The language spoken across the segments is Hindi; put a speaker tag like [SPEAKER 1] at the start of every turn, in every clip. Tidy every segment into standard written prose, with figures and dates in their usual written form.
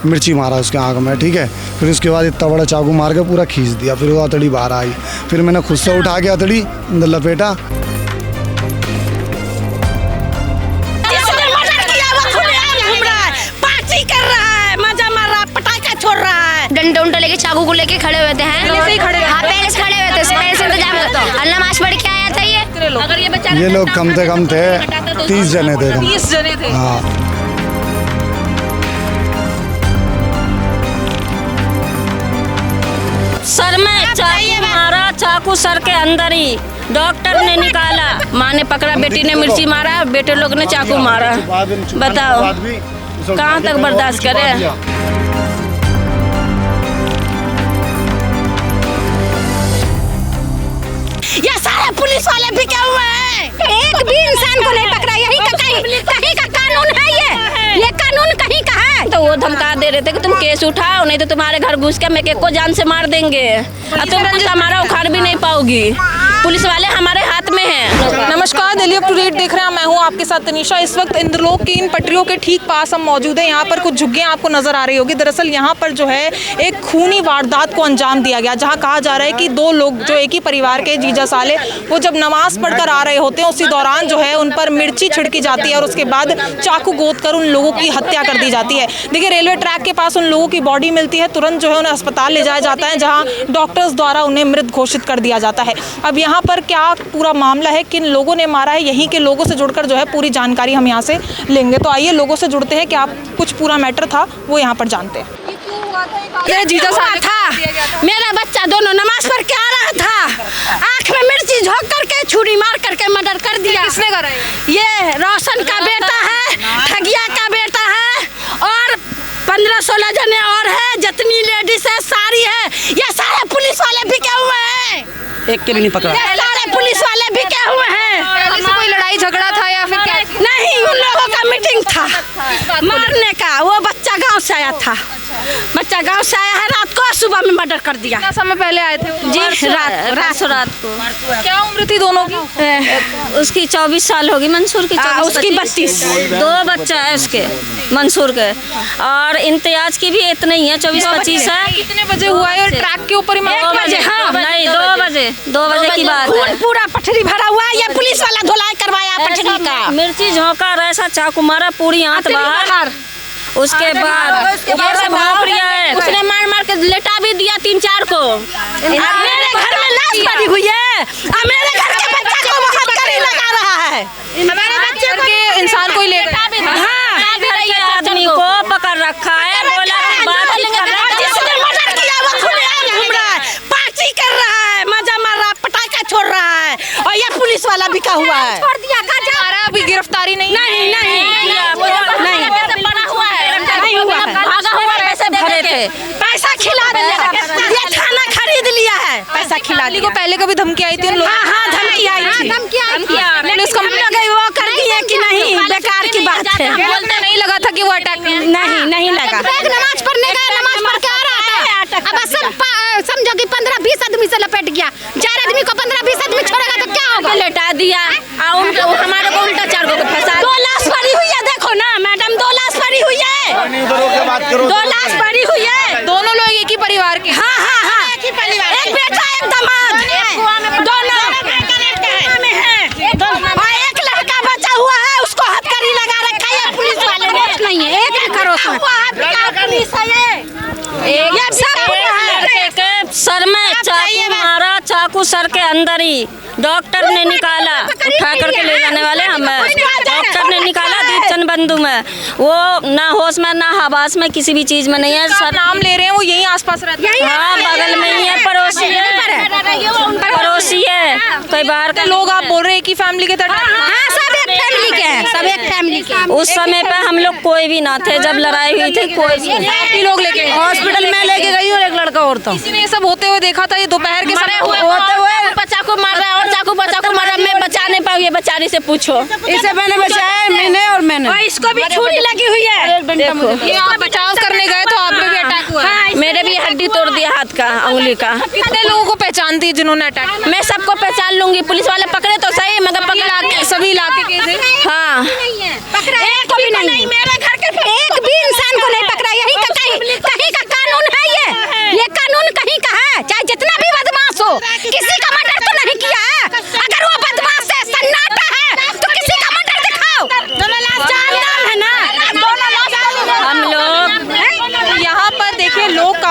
[SPEAKER 1] मिर्ची मारा उसके आँख में, ठीक है। फिर उसके बाद इतना बड़ा चाकू मार के पूरा खींच दिया, फिर वो हथौड़ी बाहर आई, फिर मैंने खुद से उठा के हथौड़ी अंदर लपेटा।
[SPEAKER 2] डंडा उंडा लेके चाकू को लेके खड़े हुए थे हैं, पहले से खड़े हुए थे, इंतजाम करता। नमाज पढ़ के आया था ये। अगर ये बच्चा
[SPEAKER 1] ये लोग कम से कम थे 30 जने थे।
[SPEAKER 3] 30 जने थे।
[SPEAKER 1] हाँ।
[SPEAKER 4] सर में चाकू मारा, चाकू सर के अंदर ही। डॉक्टर ने निकाला, माँ ने पकड़ा, बेटी ने मिर्ची मारा, बेटे लोग ने चाकू मारा। बताओ कहाँ तक बर्दाश्त करे।
[SPEAKER 2] ये सारे पुलिस वाले बिके हुए हैं, एक भी इंसान को नहीं पकड़ा। यही कहीं का कानून है ये कानून कहीं का है।
[SPEAKER 4] तो वो धमका दे रहे थे कि तुम केस उठाओ, नहीं तो तुम्हारे घर घुस के मैं को जान से मार देंगे और तुम कुछ हमारा उखाड़ भी नहीं पाओगी। पुलिस वाले हमारे हाथ में हैं।
[SPEAKER 3] नमस्कार, दिल्ली अप टू डेट देख रहे हैं, मैं हूं आपके साथ तनीषा। इस वक्त इंद्रलोक की इन पटरियों के ठीक पास हम मौजूद हैं। यहाँ पर कुछ झुग्गियां आपको नजर आ रही होगी। दरअसल यहाँ पर जो है एक खूनी वारदात को अंजाम दिया गया, जहाँ कहा जा रहा है कि दो लोग जो एक ही परिवार के जीजा साले, वो जब नमाज पढ़कर आ रहे होते हैं, उसी दौरान जो है उन पर मिर्ची छिड़की जाती है और उसके बाद चाकू गोद कर उन लोगों की हत्या कर दी जाती है। देखिए, रेलवे ट्रैक के पास उन लोगों की बॉडी मिलती है, तुरंत जो है उन्हें अस्पताल ले जाया जाता है, जहाँ डॉक्टर्स द्वारा उन्हें मृत घोषित कर दिया जाता है। अब यहाँ पर क्या पूरा मामला है, किन लोगों ने मारा है, यहीं के लोगों से जुड़कर जो है पूरी जानकारी हम यहाँ से लेंगे। तो आइए लोगों से जुड़ते हैं कि आप कुछ पूरा मैटर था वो यहाँ पर जानते हैं।
[SPEAKER 2] ये जीजा साहब था, मेरा बच्चा दोनों नमाज पढ़ के आ रहा था, आंख में मिर्ची झोंक करके छुरी मार करके मर्डर कर दिया।
[SPEAKER 3] किसने करा
[SPEAKER 2] ये रोशन का बेटा है, ठगिया का बेटा है, और 15-16 जने और है, जितनी लेडीज है सारी है। ये सारे पुलिस वाले बिके हुए हैं,
[SPEAKER 5] एक के भी नहीं पकड़ा।
[SPEAKER 2] ये सारे पुलिस वाले बिके हुए हैं।
[SPEAKER 3] कोई लड़ाई झगड़ा था या फिर क्या?
[SPEAKER 2] नहीं, उन लोगों का मीटिंग था मारने का। वो बच्चा गांव से आया था, बच्चा गांव से आया है, रात को सुबह में मर्डर कर दिया।
[SPEAKER 3] क्या समय पहले आए थे?
[SPEAKER 2] जी, रात को।
[SPEAKER 3] क्या उम्र थी दोनों की?
[SPEAKER 4] उसकी 24 साल होगी, मंसूर की 24,
[SPEAKER 2] उसकी 32।
[SPEAKER 4] 2 बच्चा है उसके, मंसूर के, और इम्तियाज की भी इतने ही है, 24-25 है।
[SPEAKER 3] कितने बजे हुआ है? और ट्रैक के ऊपर ही
[SPEAKER 4] 2 बजे, हाँ नहीं 2 बजे की बात है।
[SPEAKER 2] पूरा पटरी भरा हुआ है, ये पुलिस वाला धुलाई करवाया पटरी का।
[SPEAKER 4] मिर्ची झोंका, ऐसा चाकू मारा, पूरी आंत बाहर। उसके बाद ये सब भापरिया है, उसने मार मार के लेटा भी दिया 3-4 को।
[SPEAKER 2] मेरे घर में लाश पड़ी हुई है, मेरे घर के बच्चा को बहुत कड़ी लगा रहा है।
[SPEAKER 3] हमारे बच्चे के इंसान को ही ले गए।
[SPEAKER 4] हाँ, घर के आदमी को पकड़ रखा है, बोला कि बात ही कर रहा है।
[SPEAKER 2] जिसने मर्डर किया वो खुलेआम घूम रहा है, पार्टी कर रहा है, मजा मार रहा है, पटाखा छोड़ रहा है, और ये पुलिस वाला बिका हुआ है। छोड़ दिया
[SPEAKER 3] अभी गिरफ्तारी नहीं?
[SPEAKER 2] नहीं
[SPEAKER 4] भागा हुआ पैसे भरे थे,
[SPEAKER 2] पैसा खिला दिया, ये थाना खरीद लिया है, पैसा खिला
[SPEAKER 3] को पहले कभी धमकी आई थी?
[SPEAKER 2] हाँ, धमकी आई थी।
[SPEAKER 3] पुलिस कंप्लेंट
[SPEAKER 2] वो कर दिए कि नहीं, बेकार की बात है।
[SPEAKER 3] बोलते नहीं लगा था कि वो अटैक
[SPEAKER 2] नहीं लगा। नमाज पढ़ने गया, नमाज पढ़ के आ रहा था, अब समझो कि 15-20 आदमी से लपेट गया। 4 आदमी को 15-20 आदमी छोड़ेगा तो क्या होगा?
[SPEAKER 4] लेटा दिया, हमारे को उल्टा 4 को फंसा।
[SPEAKER 2] 2 लाश पड़ी हुई है, देखो ना मैडम, 2 लाश पड़ी हुई है, 2 लाश पड़ी हुई है।
[SPEAKER 3] दोनों लोग एक ही परिवार के?
[SPEAKER 2] हाँ, एक ही परिवार, एक बेटा एक दामाद, दोनों में है, और एक लड़का बचा हुआ है, उसको हथकड़ी लगा रखा है पुलिस वाले ने। नहीं है, एक भी करो पुलिस है ये सब
[SPEAKER 4] लड़के के सर में चाकू मारा, चाकू सर के अंदर ही। डॉक्टर ने निकाला, उठा करके ले जाने वाले हमें, डॉक्टर ने निकाला दीपचंद बंधु में। वो ना होश में ना हवास में, किसी भी चीज में नहीं है।
[SPEAKER 3] सर नाम ले रहे हैं, वो यहीं आसपास रहते हैं?
[SPEAKER 4] हाँ, बगल में ही है, पड़ोसी है, कोई बाहर का
[SPEAKER 3] लोग। आप बोल रहे हैं कि फैमिली के तरह?
[SPEAKER 2] हाँ, सब एक फैमिली के हैं, सब एक फैमिली के।
[SPEAKER 4] उस समय पे हम लोग कोई भी ना थे, जब लड़ाई हुई थी कोई भी
[SPEAKER 3] लोग लेके
[SPEAKER 5] हॉस्पिटल में लेके गई और एक लड़का और था।
[SPEAKER 3] किसी ने ये सब होते हुए देखा था? ये दोपहर के समय
[SPEAKER 4] होते हुए बच्चा को मार रहा है, और चाकू बच्चा को मार रहा है। मैं बचा नहीं पाऊँ, ये बेचारी से पूछो।
[SPEAKER 5] इसे मैंने बचाया, मैंने
[SPEAKER 2] और इसको भी छुरी लगी हुई है।
[SPEAKER 4] देखो,
[SPEAKER 3] ये आप बचाव करने गए तो आप पे भी अटैक हुआ?
[SPEAKER 4] मेरे भी हड्डी तोड़ दिया हाथ का, उंगली का।
[SPEAKER 3] कितने लोगों को पहचानती है जिन्होंने अटैक?
[SPEAKER 4] मैं सबको पहचान लूंगी, पुलिस वाले पकड़े तो सही, मगर पकड़ा के
[SPEAKER 3] सभी इलाके के थे?
[SPEAKER 4] हाँ,
[SPEAKER 2] एक भी नहीं, मेरे घर के एक भी इंसान को नहीं पकड़ा। यही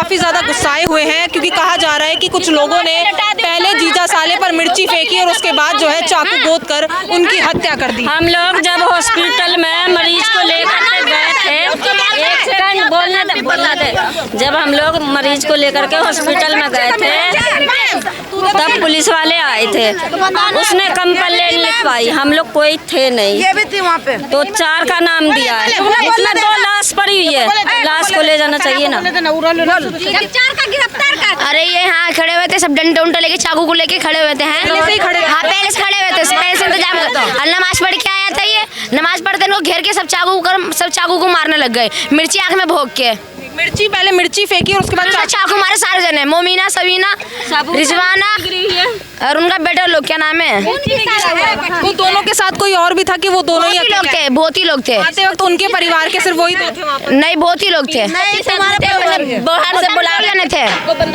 [SPEAKER 3] काफी ज्यादा गुस्साए हुए हैं क्योंकि कहा जा रहा है कि कुछ लोगों ने पहले जीजा साले पर मिर्ची फेंकी और उसके बाद जो है चाकू गोद कर उनकी हत्या कर दी।
[SPEAKER 4] हम लोग जब हॉस्पिटल में मरीज को लेकर के गए थे, एक सेकंड बोलने दे, बता दे, जब हम लोग मरीज को लेकर के हॉस्पिटल में गए थे तब पुलिस वाले आए थे, उसने कंप्लेंट लिखवाई, हम लोग कोई थे नहीं,
[SPEAKER 5] ये भी थी वहाँ पे,
[SPEAKER 4] तो 4 का नाम दिया है, इसमें 2 लाश पड़ी हुई है, लाश को ले जाना चाहिए ना।
[SPEAKER 2] 4 का गिरफ्तार कर।
[SPEAKER 6] अरे ये यहाँ खड़े हुए थे सब, डंडे उंडे लेके चाकू को लेके खड़े हुए थे। हैं
[SPEAKER 3] पहले से ही खड़े थे?
[SPEAKER 6] हाँ पहले से खड़े हुए थे, पहले से इंतजाम और नमाज पढ़ के आया था ये, नमाज पढ़ते इनको घेर के सब चाकू को मारने लग गए, मिर्ची आँख में भोग के।
[SPEAKER 3] पहले मिर्ची फेंकी और उसके बाद
[SPEAKER 6] चाकू मारे सारे जने, मोमिना, सबीना, रिजवाना और उनका बेटा लोग, क्या नाम है,
[SPEAKER 3] वो दोनों के साथ कोई और भी था कि वो दोनों ही
[SPEAKER 6] लोग थे, बहुत ही लोग थे।
[SPEAKER 3] आते वक्त उनके परिवार के सिर्फ वही 2 थे वहाँ पर?
[SPEAKER 6] नहीं बहुत ही लोग थे, बाहर से बुला लेने थे,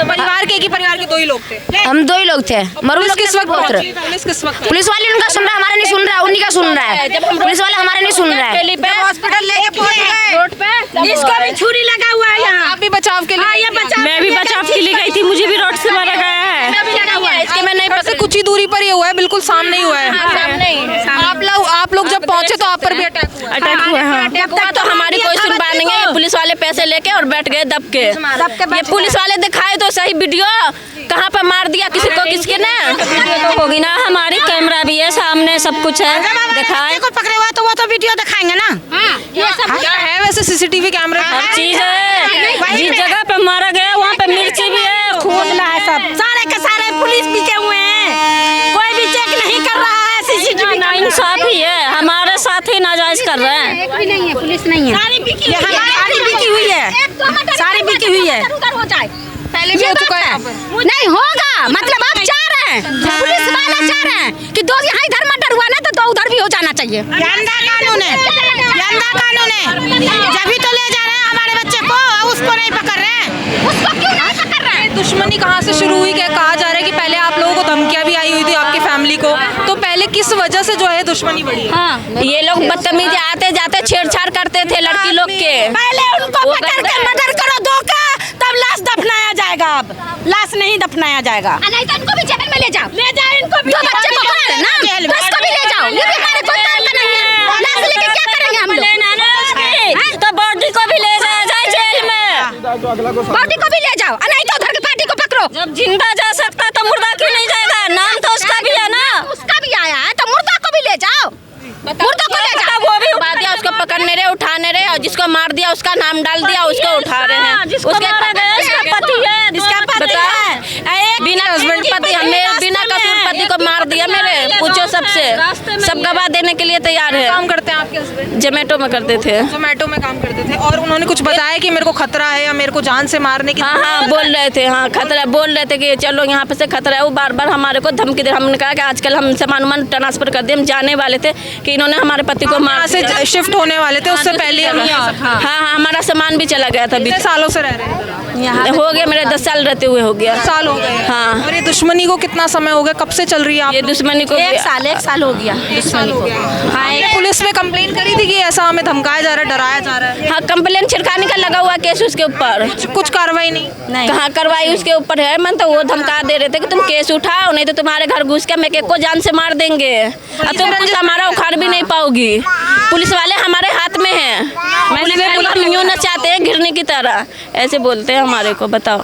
[SPEAKER 3] परिवार के एक ही परिवार के 2 ही लोग थे।
[SPEAKER 6] हम 2 ही लोग थे। मरू
[SPEAKER 3] पुलिस किस वक्त
[SPEAKER 6] पुत्र,
[SPEAKER 3] पहुंची? पुलिस किस वक्त?
[SPEAKER 6] पुलिस वाले उनका सुन रहा है, हमारा नहीं सुन रहा है, उन्हीं का सुन रहा है, पुलिस वाले हमारे नहीं सुन रहा है।
[SPEAKER 5] हॉस्पिटल लेके पहुँच गए रोड पे,
[SPEAKER 2] इसको भी छुरी लगा हुआ है यहाँ।
[SPEAKER 3] आप भी बचाव के लिए?
[SPEAKER 4] मैं भी बचाव के लिए गई थी, मुझे भी रोड से मारा गया है, इसके मैं नहीं
[SPEAKER 3] से कुछ ही दूरी पर ये हुआ है, बिल्कुल सामने ही हुआ है। आप लोग जब पहुंचे तो आप पर भी अटैक हुआ है?
[SPEAKER 4] अब तक तो हमारी कोई सुनवाई नहीं है, ये पुलिस वाले पैसे लेके और बैठ गए दब के। ये पुलिस वाले दिखाए तो सही वीडियो, कहाँ पर मार दिया किसी को, किसके ने तो होगी ना, हमारी कैमरा भी है सामने, सब कुछ है, दिखाए
[SPEAKER 2] को पकड़े हुआ तो वो तो वीडियो दिखाएंगे ना।
[SPEAKER 3] ये सब क्या है वैसे? सीसीटीवी कैमरे
[SPEAKER 4] हर चीज है, जिस जगह पे मारा गया वहाँ पे मिर्ची भी है, खून
[SPEAKER 2] है सब, सारे के सारे पुलिस भी के हुए हैं, कोई भी चेक नहीं कर रहा है, सीसीटीवी
[SPEAKER 4] ना इंसाफ ही है, हमारे साथ ही नाजायज कर रहे हैं।
[SPEAKER 2] एक भी नहीं है, पुलिस नहीं है, सारी बिकी हुई है, सारी बिकी हुई है,
[SPEAKER 3] पहले भी हो चुका है यहाँ पर?
[SPEAKER 2] नहीं होगा, मतलब आप चाह रहे हैं, पुलिस वाले चाह रहे हैं कि 2 यहाँ इधर मर्डर हुआ ना तो 2 उधर भी हो जाना चाहिए। गंदा कानून है, गंदा कानून है, जब भी तो ले जा रहे हैं हमारे बच्चे को, उसको नहीं पकड़ रहे हैं, उसको क्यों नहीं पकड़ रहे हैं?
[SPEAKER 3] दुश्मनी कहाँ से शुरू हुई? क्या कहा जा रहा है कि पहले आप लोगों को धमकियां भी आई हुई थी आपकी फैमिली को, तो पहले किस वजह से जो है दुश्मनी बढ़ी है?
[SPEAKER 4] हाँ, ये लोग बदतमीजी आते जाते छेड़छाड़ करते थे लड़की लोग के,
[SPEAKER 2] पहले उनको पकड़ के मर्डर करो 2 का, तब लाश दफनाया जाएगा, अब लाश नहीं दफनाया जाएगा। नहीं तो इनको भी जेल में ले जाओ, इनको भी, 2 बच्चे को पकड़ ना, इसको भी ले जाओ, ये भी हमारे कोई काम का नहीं है, लाश लेके क्या करेंगे हम लोग?
[SPEAKER 4] तो बॉडी को भी ले जाए जेल में,
[SPEAKER 2] बॉडी को भी ले जाओ, नहीं तो उधर की पार्टी को पकड़ो।
[SPEAKER 4] जब जिंदा जा सकता तो मुर्दा क्यों नहीं जाएगा? नाम तो उसका भी है ना,
[SPEAKER 2] उसका भी आया है तो मुर्दा को भी ले जाओ, मुर्दा को ले जाओ।
[SPEAKER 4] वो भी उठा दिया, उसको पकड़ने रहे, उठाने रहे, और जिसको मार दिया उसका नाम डाल दिया, उसको उठा रहे हैं, उसके पति है, जिसका पति है, बिना हस्बैंड पति, हमें बिना कसूर पति को मार दिया, मेरे पूछो सबसे, सब गवाह देने के लिए तैयार है।
[SPEAKER 3] काम करते हैं आपके हस्बैंड?
[SPEAKER 4] जोमेटो में करते थे।
[SPEAKER 3] जोमेटो में काम करते थे, और उन्होंने कुछ बताया कि मेरे को खतरा है या मेरे को जान से मारने की?
[SPEAKER 4] हाँ बोल रहे थे, हाँ खतरा बोल रहे थे कि चलो यहाँ पे से खतरा है, वो बार बार हमारे को धमकी दे, हमने कहा कि आजकल हम सामान उमान ट्रांसफर कर दिए, हम जाने वाले थे कि इन्होंने हमारे पति को मार
[SPEAKER 3] से शिफ्ट होने वाले थे, उससे पहले
[SPEAKER 4] हाँ हमारा सामान भी चला गया था।
[SPEAKER 3] कितने सालों से रह रहे हैं?
[SPEAKER 4] हो गया मेरे 10 साल रहते हुए हो गया।
[SPEAKER 3] साल हो गए?
[SPEAKER 4] हाँ।
[SPEAKER 3] और ये दुश्मनी को कितना समय हो गया, कब से चल रही है?
[SPEAKER 4] ये दुश्मनी को
[SPEAKER 2] 1 साल हो गया दुश्मनी को।
[SPEAKER 3] हाँ, पुलिस में कंप्लेंट करी थी कि ऐसा हमें धमकाया जा रहा है, डराया जा रहा है?
[SPEAKER 4] हाँ कंप्लेन छिड़काने का लगा हुआ केस उसके ऊपर,
[SPEAKER 3] कुछ कार्रवाई नहीं?
[SPEAKER 4] कहाँ कार्रवाई उसके ऊपर है, मन तो वो धमका दे रहे थे कि तुम केस उठाओ, नहीं तो तुम्हारे घर घुस के मैं को जान से मार देंगे, और तुम कुछ हमारा उखाड़ भी नहीं पाओगी। पुलिस वाले हमारे हाथ में हैं, हम यूँ न चाहते हैं घिरने की तरह, ऐसे बोलते हैं हमारे को, बताओ।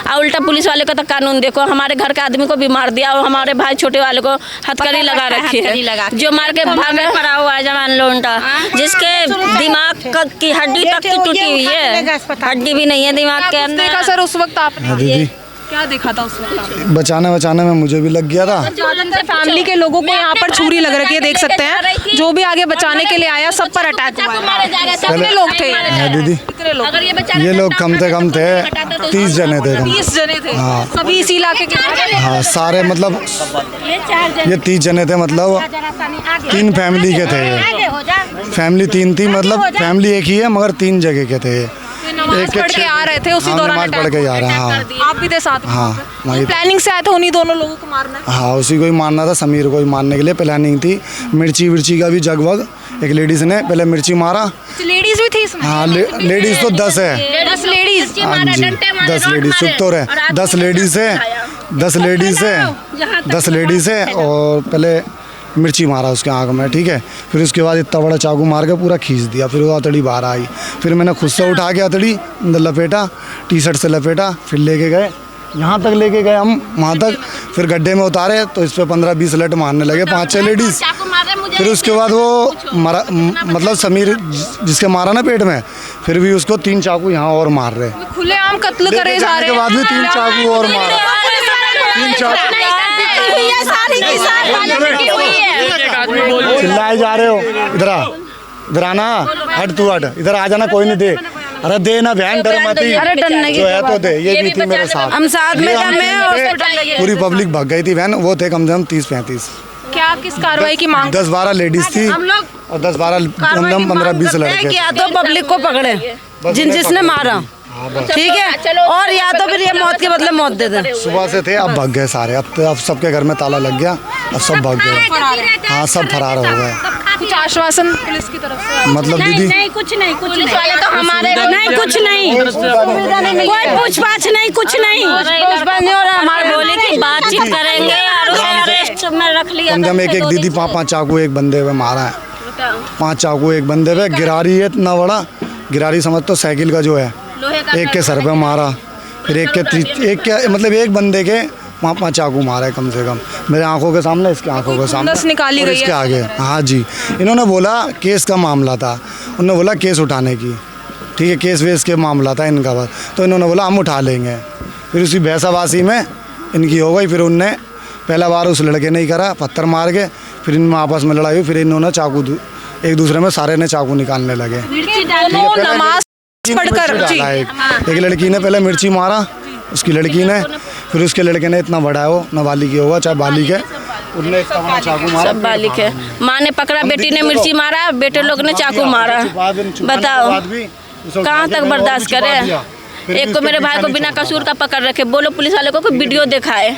[SPEAKER 4] और उल्टा पुलिस वाले का तो कानून देखो, हमारे घर के आदमी को भी मार दिया और हमारे भाई छोटे वाले को हथकड़ी लगा रखी है, जो मार के भागे पड़ा हुआ है जवान लोंडा, जिसके दिमाग की हड्डी तक की टूटी हुई है, हड्डी भी नहीं है दिमाग के अंदर।
[SPEAKER 3] देखा सर उस वक्त आपने?
[SPEAKER 1] दीदी
[SPEAKER 3] क्या देखा था उस वक्त आपने?
[SPEAKER 1] बचाने में मुझे भी लग गया था।
[SPEAKER 3] फैमिली के लोगों को यहाँ पर छुरी लग रखी है, देख सकते हैं, जो भी आगे बचाने के लिए आया सब पर अटैक हुआ है। कितने लोग थे?
[SPEAKER 1] हाँ दीदी,
[SPEAKER 3] कितने लोग?
[SPEAKER 1] ये लोग कम से कम थे 30 जने थे।
[SPEAKER 3] 30 जने थे?
[SPEAKER 1] हाँ।
[SPEAKER 3] सभी इसी इलाके के?
[SPEAKER 1] हाँ सारे, मतलब ये 30 जने थे, मतलब 3 फैमिली के थे, फैमिली 3 थी, मतलब फैमिली एक ही है मगर 3 जगह के थे।
[SPEAKER 3] नमाज पढ़ के आ रहे थे उसी दौरान
[SPEAKER 1] नमाज पढ़ के आ रहे हैं। हाँ
[SPEAKER 3] आप भी थे साथ में?
[SPEAKER 1] हाँ वही
[SPEAKER 3] प्लानिंग से आए थे उन्हीं दोनों लोगों को मारना?
[SPEAKER 1] हाँ उसी को ही मारना था, समीर को ही मारने के लिए प्लानिंग थी। मिर्ची विर्ची का भी जगभग एक लेडीज ने पहले मिर्ची मारा।
[SPEAKER 3] लेडीज भी थी?
[SPEAKER 1] हाँ लेडीज तो 10 है।
[SPEAKER 3] 10 लेडीज।
[SPEAKER 1] हाँ जी 10 लेडीज, चुप तो रहे। 10 लेडीज है, 10 लेडीज है, 10 लेडीज है। और पहले मिर्ची मारा उसके आँख में, ठीक है। फिर उसके बाद इतना बड़ा चाकू मार के पूरा खींच दिया। फिर वो अतड़ी बाहर आई। फिर मैंने खुद से उठा के अतड़ी अंदर लपेटा, टी शर्ट से लपेटा। फिर लेके गए, यहाँ तक लेके गए हम, वहाँ तक। फिर गड्ढे में उतारे तो इस पर 15-20 लट मारने लगे 5-6 लेडीज़। फिर उसके बाद वो मरा, मतलब समीर जिसके मारा ना पेट में, फिर भी उसको 3 चाकू यहाँ और मार रहे।
[SPEAKER 3] खुलेआम कत्ल करे जा रहे
[SPEAKER 1] के बाद भी 3 चाकू और मारा। 3 चाकू चिल्लाए जा रहे हो। इधर आ, इधर आना, हट तू हट, इधर आ जाना, कोई नहीं दे। अरे दे ना बहन, डर मत ही।
[SPEAKER 5] अरे डरने की
[SPEAKER 1] जो है तो दे। ये भी थी मेरे साथ,
[SPEAKER 5] हम साथ में जब मैं हॉस्पिटल
[SPEAKER 1] पूरी पब्लिक भाग गई थी बहन। वो थे कम से कम 30-35।
[SPEAKER 3] क्या किस कार्रवाई की मांग?
[SPEAKER 1] 10-12 लेडीज थी और 10-12 कम से कम 15-20 लड़के।
[SPEAKER 5] या तो पब्लिक को पकड़े जिसने मारा, ठीक है, और या तो फिर ये मौत के बदले मौत दे दें।
[SPEAKER 1] सुबह से थे, अब भाग गए सारे। अब सबके घर में ताला लग गया, अब सब भाग गए। हाँ सब फरार हो गए।
[SPEAKER 3] कुछ आश्वासन पुलिस की तरफ से?
[SPEAKER 1] मतलब दीदी
[SPEAKER 2] नहीं कुछ नहीं, कुछ नहीं वाले तो हमारे नहीं, कुछ नहीं, कोई पूछताछ नहीं, कुछ नहीं।
[SPEAKER 4] हमारे बोले कि बातचीत करेंगे और उसे अरेस्ट में रख लिया।
[SPEAKER 1] कम से कम एक दीदी 5-5 चाकू एक बंदे पे मारा है। 5 चाकू एक बंदे पे। गिरारी है इतना बड़ा, गिरारी समझ तो साइकिल का जो है, एक के सर पे मारा। फिर एक के मतलब एक बंदे के 5-5 चाकू मारा है कम से कम, मेरे आंखों के सामने, इसके आंखों के सामने
[SPEAKER 3] निकाली
[SPEAKER 1] और
[SPEAKER 3] गई
[SPEAKER 1] इसके
[SPEAKER 3] है।
[SPEAKER 1] आगे। हाँ जी, इन्होंने बोला केस का मामला था, उन्होंने बोला केस उठाने की, ठीक है, केस वेस के मामला था इनका बस। तो इन्होंने बोला हम उठा लेंगे। फिर उसी भैंसाबासी में इनकी हो गई। फिर उनने पहला बार उस लड़के ने ही करा, पत्थर मार के। फिर इनमें आपस में लड़ाई हुई। फिर इन्होंने चाकू एक दूसरे में सारे ने चाकू निकालने लगे।
[SPEAKER 3] नमाज पढ़कर जी,
[SPEAKER 1] एक लड़की ने पहले मिर्ची मारा, उसकी लड़की ने। फिर उसके लड़के ने इतना बड़ा हो, नाबालिग ही होगा चाहे बालिग है, उसने इतना बड़ा चाकू मारा।
[SPEAKER 4] सब बालिक है। माँ ने पकड़ा, बेटी ने मिर्ची मारा, बेटे लोग ने चाकू मारा। बताओ कहाँ तक बर्दाश्त करे। एक को मेरे भाई को बिना कसूर का पकड़ रखे। बोलो पुलिस वाले को कोई वीडियो दिखाए,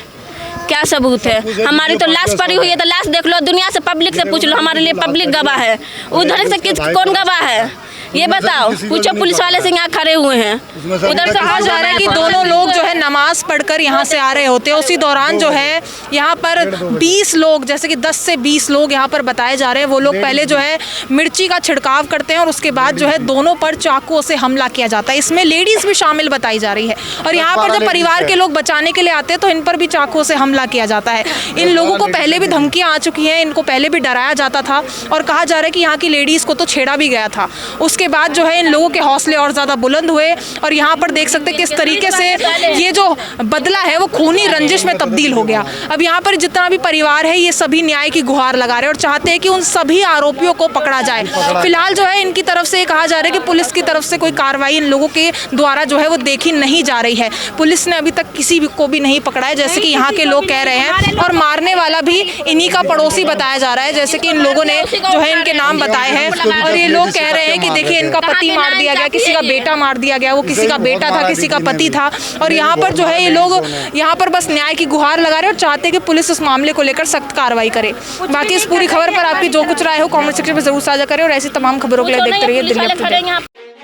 [SPEAKER 4] क्या सबूत है? हमारी तो लाश पड़ी हुई है, तो लाश देख लो, दुनिया से पब्लिक से पूछ लो, हमारे लिए पब्लिक गवाह है। उधर से कौन गवाह है ये बताओ, पूछो पुलिस वाले से यहाँ खड़े हुए हैं।
[SPEAKER 3] उधर कहा जा रहा है कि दोनों लोग जो है नमाज पढ़कर यहाँ से आ रहे होते हैं, उसी दौरान जो है यहाँ पर 20 लोग, जैसे कि 10 से 20 लोग यहाँ पर बताए जा रहे हैं, वो लोग पहले जो है मिर्ची का छिड़काव करते हैं और उसके बाद जो है दोनों पर चाकुओं से हमला किया जाता है। इसमें लेडीज भी शामिल बताई जा रही है। और यहाँ पर जब परिवार के लोग बचाने के लिए आते हैं तो इन पर भी चाकुओं से हमला किया जाता है। इन लोगों को पहले भी धमकियाँ आ चुकी हैं, इनको पहले भी डराया जाता था और कहा जा रहा है कि यहाँ की लेडीज को तो छेड़ा भी गया था। उसके बाद जो है इन लोगों के हौसले और ज़्यादा बुलंद हुए और यहाँ पर देख सकते हैं किस तरीके से ये जो बदला है वो खूनी रंजिश में तब्दील हो गया। अब यहाँ पर जितना भी परिवार है ये सभी न्याय की गुहार लगा रहे हैं और चाहते हैं कि उन सभी आरोपियों को पकड़ा जाए। फिलहाल जो है इनकी तरफ से कहा जा रहा है कि पुलिस की तरफ से कोई कार्रवाई इन लोगों के द्वारा जो है वो देखी नहीं जा रही है। पुलिस ने अभी तक किसी को भी नहीं पकड़ा है, जैसे कि यहाँ के लोग कह रहे हैं। और मारने वाला भी इन्हीं का पड़ोसी बताया जा रहा है, जैसे कि इन लोगों ने जो है इनके नाम बताए हैं। और ये लोग कह रहे हैं कि देखिए इनका पति मार दिया गया, किसी का बेटा मार दिया गया, वो किसी का बेटा था, किसी का पति था। और यहाँ पर जो है ये लोग यहाँ पर बस न्याय की गुहार लगा रहे हैं और चाहते हैं कि पुलिस उस मामले को लेकर सख्त कार्रवाई करे। बाकी इस पूरी खबर पर आपकी जो कुछ राय हो कमेंट सेक्शन में जरूर साझा करें और ऐसी तमाम खबरों के लिए देखते रहिए दिल्ली अपडेट।